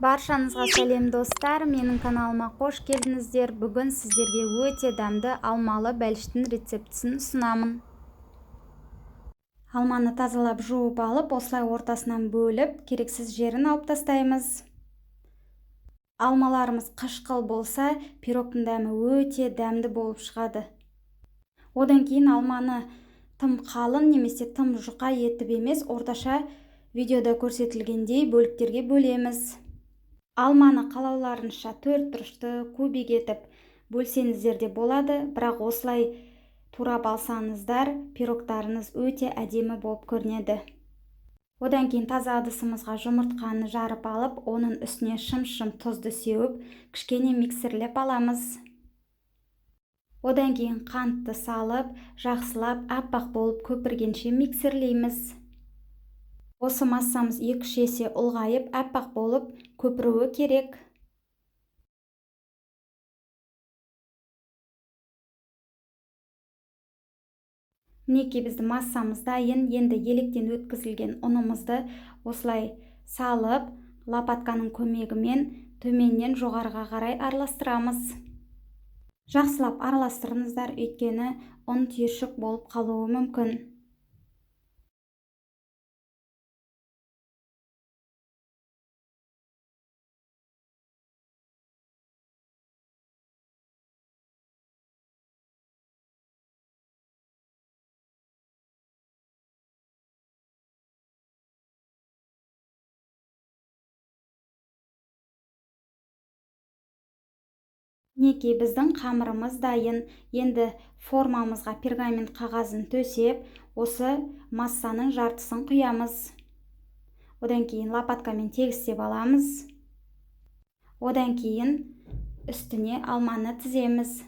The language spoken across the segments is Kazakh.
Баршаңызға сәлем достар, менің каналыма қош келдіңіздер. Бүгін сіздерге өте дәмді алмалы бәліштің рецептісін ұсынамын. Алманы тазалап жуып алып, осылай ортасынан бөліп, керексіз жерін алып тастаймыз. Алмаларымыз қышқыл болса, пирогтың дәмі өте дәмді болып шығады. Одан кейін алманы тым қалың немесе тым жұқа етіп емес, орташа видеода көрсетілгендей бөліктерге бөлеміз. Алманы қалауларынша төрт бұрышты кубик етіп бөлсеңіздер де болады, бірақ осылай турап алсаңыздар, пирогтарыңыз өте әдемі болып көрінеді. Одан кейін таза ыдысымызға жұмыртқаны жарып алып, оның үстіне шым-шым тұзды сеуіп, кішкене миксерлеп аламыз. Одан кейін қантты салып, жақсылап аппақ болып көпіргенше миксерлейміз. Осы массамыз 2-3 есе ұлғайып, аппақ болып көпіруі керек. Мінекей біздің массамыз дайын. Енді електен өткізілген ұнымызды осылай салып, лопатканың көмегімен төменнен жоғарыға қарай араластырамыз. Жақсылап араластырыңыздар, өйткені ұн түйіршік болып қалуы мүмкін. Мінекей біздің қамырымыз дайын. Енді формамызға пергамент қағазын төсеп, осы массаның жартысын құямыз. Одан кейін лопаткамен тегістеп аламыз. Одан кейін үстіне алманы тіземіз.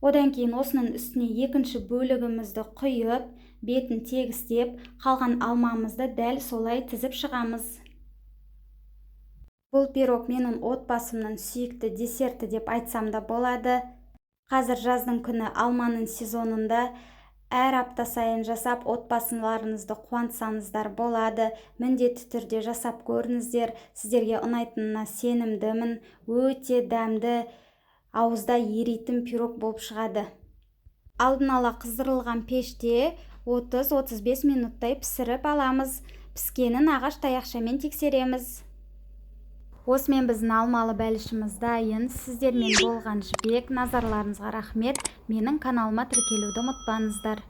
Одан кейін осының үстіне екінші бөлігімізді құйып, бетін тегістеп, қалған алмамызды дәл солай тізіп шығамыз. Бұл пирог менің отбасымның сүйікті десерті деп айтсам да болады. Қазір жаздың күні алманың сезонында әр апта сайын жасап отбасыларыңызды қуантсаңыздар болады. Міндетті түрде жасап көріңіздер. Сіздерге ұнайтынына сенімдімін. Өте дәмді, ауызда еритін пирог болып шығады. Алдын ала қыздырылған пеште 30-35 минуттай пісіріп аламыз. Піскенін ағаш таяқшамен тексереміз. Осымен біздің алмалы бәлішіміз дайын. Сіздермен болған жібек. Назарларыңызға рахмет. Менің каналыма тіркелуді ұмытпаңыздар.